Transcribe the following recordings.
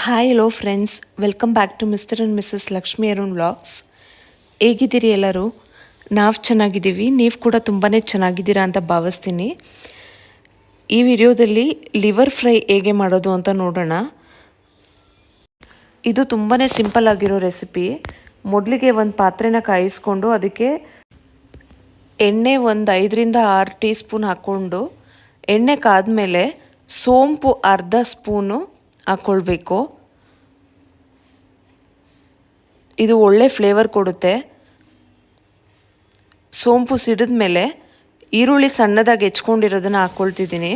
Hi hello friends, welcome back to mister and missus Lakshmi Arun vlogs. ಹೇಗಿದ್ದೀರಿ ಎಲ್ಲರೂ? ನಾವು ಚೆನ್ನಾಗಿದ್ದೀವಿ, ನೀವು ಕೂಡ ತುಂಬಾ ಚೆನ್ನಾಗಿದ್ದೀರಾ ಅಂತ ಭಾವಿಸ್ತೀನಿ. ಈ ವಿಡಿಯೋದಲ್ಲಿ ಲಿವರ್ ಫ್ರೈ ಹೇಗೆ ಮಾಡೋದು ಅಂತ ನೋಡೋಣ. ಇದು ತುಂಬಾ ಸಿಂಪಲ್ ಆಗಿರೋ ರೆಸಿಪಿ. ಮೊದಲಿಗೆ ಒಂದು ಪಾತ್ರೆನ ಕಾಯಿಸ್ಕೊಂಡು ಅದಕ್ಕೆ ಎಣ್ಣೆ ಒಂದು 5ರಿಂದ 6 ಟೀ ಸ್ಪೂನ್ ಹಾಕ್ಕೊಂಡು ಎಣ್ಣೆ ಕಾದ್ಮೇಲೆ ಸೋಂಪು ಅರ್ಧ ಸ್ಪೂನು ಹಾಕ್ಕೊಳ್ಬೇಕು. ಇದು ಒಳ್ಳೆ ಫ್ಲೇವರ್ ಕೊಡುತ್ತೆ. ಸೋಂಪು ಸಿಡಿದ ಮೇಲೆ ಈರುಳ್ಳಿ ಸಣ್ಣದಾಗಿ ಹೆಚ್ಕೊಂಡಿರೋದನ್ನು ಹಾಕ್ಕೊಳ್ತಿದ್ದೀನಿ.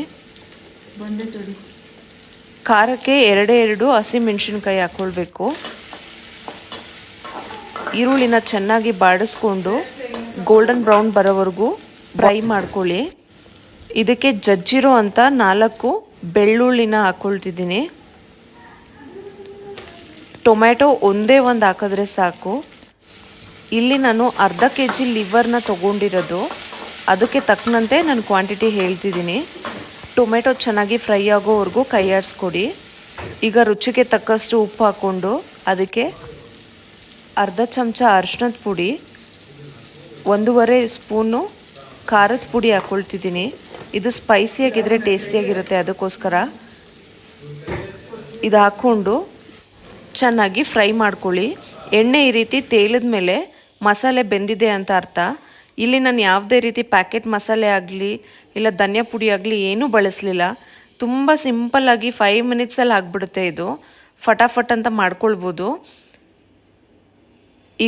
ಖಾರಕ್ಕೆ 2 ಹಸಿಮೆಣಸಿನ್ಕಾಯಿ ಹಾಕ್ಕೊಳ್ಬೇಕು. ಈರುಳ್ಳಿನ ಚೆನ್ನಾಗಿ ಬಾಡಿಸ್ಕೊಂಡು ಗೋಲ್ಡನ್ ಬ್ರೌನ್ ಬರೋವರೆಗೂ ಫ್ರೈ ಮಾಡ್ಕೊಳ್ಳಿ. ಇದಕ್ಕೆ ಜಜ್ಜಿರೋ ಅಂತ 4 ಬೆಳ್ಳುಳ್ಳಿನ ಹಾಕ್ಕೊಳ್ತಿದ್ದೀನಿ. ಟೊಮ್ಯಾಟೊ ಒಂದೇ ಒಂದು ಹಾಕಿದ್ರೆ ಸಾಕು. ಇಲ್ಲಿ ನಾನು ಅರ್ಧ kg ಲಿವರ್ನ ತೊಗೊಂಡಿರೋದು, ಅದಕ್ಕೆ ತಕ್ಕನಂತೆ ನಾನು ಕ್ವಾಂಟಿಟಿ ಹೇಳ್ತಿದ್ದೀನಿ. ಟೊಮೆಟೊ ಚೆನ್ನಾಗಿ ಫ್ರೈ ಆಗೋವರೆಗೂ ಕೈ ಆಡಿಸ್ಕೊಡಿ. ಈಗ ರುಚಿಗೆ ತಕ್ಕಷ್ಟು ಉಪ್ಪು ಹಾಕ್ಕೊಂಡು ಅದಕ್ಕೆ ಅರ್ಧ ಚಮಚ ಅರಿಶಿಣದ ಪುಡಿ, 1.5 ಸ್ಪೂನು ಖಾರದ ಪುಡಿ ಹಾಕ್ಕೊಳ್ತಿದ್ದೀನಿ. ಇದು ಸ್ಪೈಸಿಯಾಗಿದ್ದರೆ ಟೇಸ್ಟಿಯಾಗಿರುತ್ತೆ, ಅದಕ್ಕೋಸ್ಕರ ಇದು ಹಾಕ್ಕೊಂಡು ಚೆನ್ನಾಗಿ ಫ್ರೈ ಮಾಡ್ಕೊಳ್ಳಿ. ಎಣ್ಣೆ ಈ ರೀತಿ ತೇಲಿದ ಮೇಲೆ ಮಸಾಲೆ ಬೆಂದಿದೆ ಅಂತ ಅರ್ಥ. ಇಲ್ಲಿ ನಾನು ಯಾವುದೇ ರೀತಿ ಪ್ಯಾಕೆಟ್ ಮಸಾಲೆ ಆಗಲಿ ಇಲ್ಲ ಧನಿಯಾ ಪುಡಿ ಆಗಲಿ ಏನೂ ಬಳಸಲಿಲ್ಲ. ತುಂಬ ಸಿಂಪಲ್ಲಾಗಿ 5 ಮಿನಿಟ್ಸಲ್ಲಿ ಆಗಿಬಿಡುತ್ತೆ. ಇದು ಫಟಾಫಟ್ ಅಂತ ಮಾಡ್ಕೊಳ್ಬೋದು.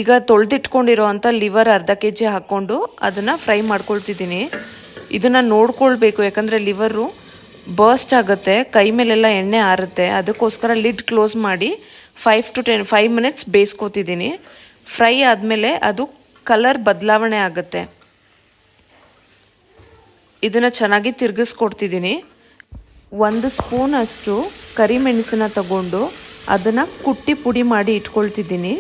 ಈಗ ತೊಳೆದಿಟ್ಕೊಂಡಿರೋ ಅಂಥ ಲಿವರ್ ಅರ್ಧ kg ಹಾಕ್ಕೊಂಡು ಅದನ್ನು ಫ್ರೈ ಮಾಡ್ಕೊಳ್ತಿದ್ದೀನಿ. ಇದನ್ನು ನೋಡ್ಕೊಳ್ಬೇಕು, ಯಾಕಂದರೆ ಲಿವರು ಬರ್ಸ್ಟ್ ಆಗುತ್ತೆ, ಕೈ ಮೇಲೆಲ್ಲ ಎಣ್ಣೆ ಆರುತ್ತೆ. ಅದಕ್ಕೋಸ್ಕರ ಲಿಡ್ ಕ್ಲೋಸ್ ಮಾಡಿ 5 ಮಿನಿಟ್ಸ್ ಬೇಯಿಸ್ಕೊತಿದ್ದೀನಿ. ಫ್ರೈ ಆದಮೇಲೆ ಅದು ಕಲರ್ ಬದಲಾವಣೆ ಆಗುತ್ತೆ. ಇದನ್ನು ಚೆನ್ನಾಗಿ ತಿರುಗಿಸ್ಕೊಡ್ತಿದ್ದೀನಿ. 1 ಸ್ಪೂನ್ ಅಷ್ಟು ಕರಿಮೆಣಸನ್ನ ತಗೊಂಡು ಅದನ್ನು ಕುಟ್ಟಿ ಪುಡಿ ಮಾಡಿ ಇಟ್ಕೊಳ್ತಿದ್ದೀನಿ.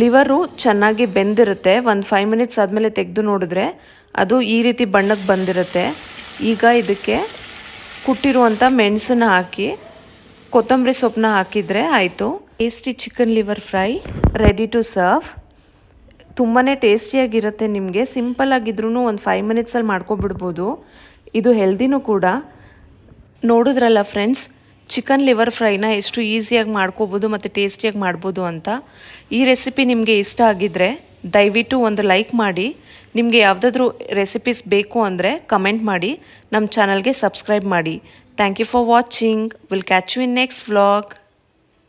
ಲಿವರು ಚೆನ್ನಾಗಿ ಬೆಂದಿರುತ್ತೆ. 5 ಮಿನಿಟ್ಸ್ ಆದಮೇಲೆ ತೆಗೆದು ನೋಡಿದ್ರೆ ಅದು ಈ ರೀತಿ ಬಣ್ಣಕ್ಕೆ ಬಂದಿರುತ್ತೆ. ಈಗ ಇದಕ್ಕೆ ಕುಟ್ಟಿರುವಂಥ ಮೆಣಸನ್ನ ಹಾಕಿ ಕೊತ್ತಂಬರಿ ಸೊಪ್ಪನ್ನ ಹಾಕಿದರೆ ಆಯಿತು. Tasty chicken liver fry ready to serve. ತುಂಬಾ ಟೇಸ್ಟಿಯಾಗಿರುತ್ತೆ. ನಿಮಗೆ ಸಿಂಪಲ್ ಆಗಿದ್ರೂ ಒಂದು 5 ಮಿನಿಟ್ಸಲ್ಲಿ ಮಾಡ್ಕೊಬಿಡ್ಬೋದು. ಇದು ಹೆಲ್ದಿನೂ ಕೂಡ. ನೋಡಿದ್ರಲ್ಲ ಫ್ರೆಂಡ್ಸ್, ಚಿಕನ್ ಲಿವರ್ ಫ್ರೈನ ಎಷ್ಟು ಈಸಿಯಾಗಿ ಮಾಡ್ಕೋಬೋದು ಮತ್ತು ಟೇಸ್ಟಿಯಾಗಿ ಮಾಡ್ಬೋದು ಅಂತ. ಈ ರೆಸಿಪಿ ನಿಮಗೆ ಇಷ್ಟ ಆಗಿದ್ದರೆ ದಯವಿಟ್ಟು ಒಂದು ಲೈಕ್ ಮಾಡಿ. ನಿಮಗೆ ಯಾವುದಾದ್ರೂ ರೆಸಿಪೀಸ್ ಬೇಕು ಅಂದರೆ ಕಮೆಂಟ್ ಮಾಡಿ. ನಮ್ಮ ಚಾನಲ್ಗೆ ಸಬ್ಸ್ಕ್ರೈಬ್ ಮಾಡಿ. Thank you for watching. Will catch you in next vlog.